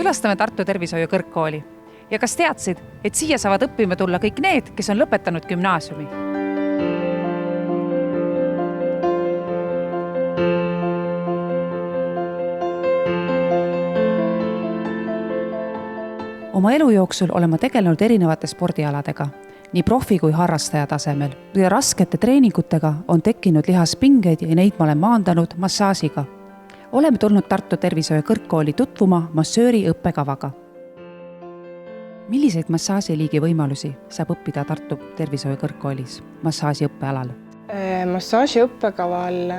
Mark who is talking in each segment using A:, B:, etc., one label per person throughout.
A: Külastame Tartu Tervishoiu Kõrgkooli. Ja kas teadsid, et siia saavad õppima tulla kõik need, kes on lõpetanud gümnaasiumi? Oma elu jooksul olen ma tegelenud erinevate spordialadega, nii profi kui harrastaja tasemel. Ja raskete treeningutega on tekkinud lihaspingeid ja neid ma olen maandanud massaažiga. Oleme tulnud Tartu Tervishoiu Kõrgkooli tutvuma massööri õppekavaga. Milliseid massaažiliigi võimalusi saab õppida Tartu Tervishoiu Kõrgkoolis massaaži õppealal?
B: Massaaži õppekaval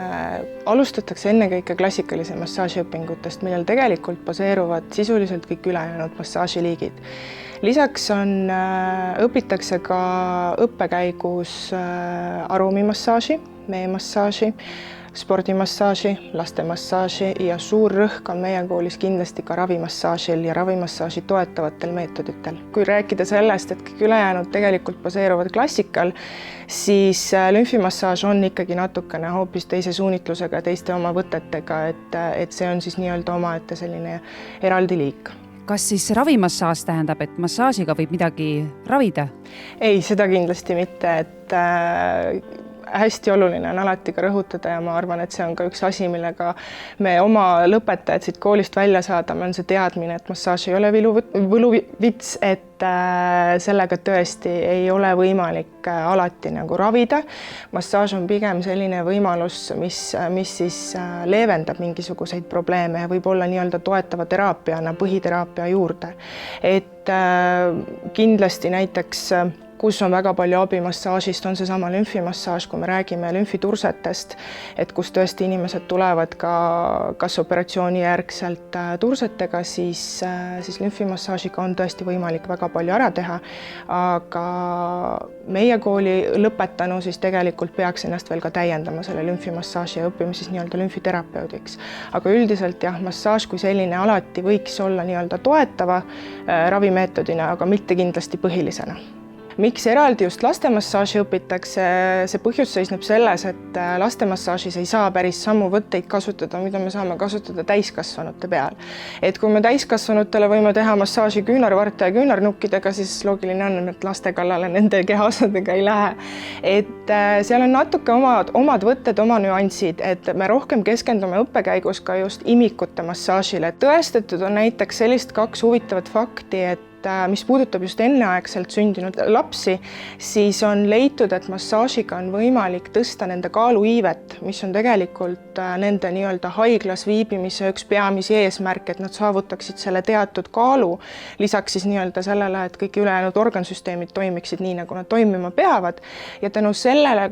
B: alustatakse ennekõike klassikalise massaažiõpingutest, millel tegelikult baseeruvad sisuliselt kõik ülejäänud massaažiliigid. Lisaks õpitakse ka õppekäigus arumimassaaži, meemassaaži, spordimassaaži, lastemassaaži ja suur rõhk on meie koolis kindlasti ka ravimassaažil ja ravimassaaži toetavatel meetoditel. Kui rääkida sellest, et kõik ülejäänud tegelikult baseeruvad klassikal, siis lümfimassaaž on ikkagi natukene hoopis teise suunitlusega, teiste oma võtetega, et see on siis nii-öelda omaette selline eraldi liik.
A: Kas siis ravimassaaž tähendab, et massaažiga võib midagi ravida?
B: Ei, seda kindlasti mitte, et hästi oluline on alati ka rõhutada ja ma arvan, et see on ka üks asi, millega me oma lõpetajad siit koolist välja saadame, on see teadmine, et massaaž ei ole võluvits, et sellega tõesti ei ole võimalik alati nagu ravida. Massaaž on pigem selline võimalus, mis siis leevendab mingisuguseid probleeme ja võib olla nii-öelda toetava teraapiana põhiteraapia juurde. Et kindlasti näiteks kus on väga palju abimassaažist, on seesama lümfimassaaž, kui me räägime lümfitursetest, et kus tõesti inimesed tulevad ka kas operatsiooni järgselt tursetega, siis lümfimassaažiga on tõesti võimalik väga palju ära teha, aga meie kooli lõpetanu siis tegelikult peaks ennast veel ka täiendama selle lümfimassaaži ja õppima siis nii-öelda lümfiterapeudiks. Aga üldiselt jah, massaaž kui selline alati võiks olla nii-öelda toetava ravimeetodina, aga mitte kindlasti põhilisena. Miks eraldi just lastemassaaži õpitakse? See põhjus seisneb selles, et lastemassaažis ei saa päris samu võtteid kasutada, mida me saame kasutada täiskasvanute peal. Et kui me täiskasvanutele võime teha massaaži küünarvarte ja küünarnukkidega, siis loogiline on, et laste kallale nende kehaosadega ei lähe. Et seal on natuke omad võtted, oma nüansid, et me rohkem keskendume õppekäigus ka just imikute massaažile. Tõestatud on näiteks sellist 2 huvitavat fakti, et mis puudutab just enneaegselt sündinud lapsi, siis on leitud, et massaažiga on võimalik tõsta nende kaaluiivet, mis on tegelikult nende nii-öelda haiglas viibimise üks peamisi eesmärk, et nad saavutaksid selle teatud kaalu, lisaks siis nii-öelda sellele, et kõik ülejäänud organsüsteemid toimiksid nii, nagu nad toimima peavad. Ja tänu sellele,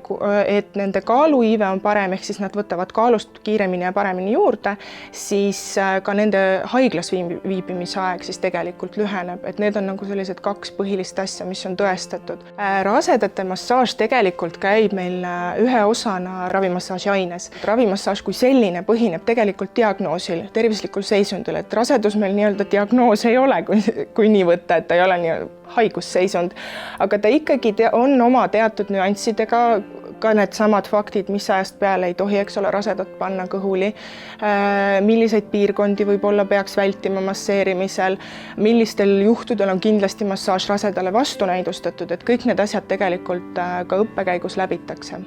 B: et nende kaaluiive on parem, ehk siis nad võtavad kaalust kiiremini ja paremini juurde, siis ka nende haiglas viibimise aeg siis tegelikult lüheneb, et need on nagu sellised 2 põhilist asja, mis on tõestatud. Rasedate massaaž tegelikult käib meil ühe osana ravimassaaži aines. Ravimassaaž kui selline põhineb tegelikult diagnoosil, tervislikul seisundil, et rasedus meil nii-öelda diagnoos ei ole, kui nii võtta, et ta ei ole nii haigusseisund, aga ta ikkagi on oma teatud nüanssidega, ka need samad faktid, mis ajast peale ei tohi, eks ole, rasedat panna kõhuli, milliseid piirkondi võib-olla peaks vältima masseerimisel, millistel juhtudel on kindlasti massaaž rasedale vastunäidustatud, et kõik need asjad tegelikult ka õppekäigus läbitakse.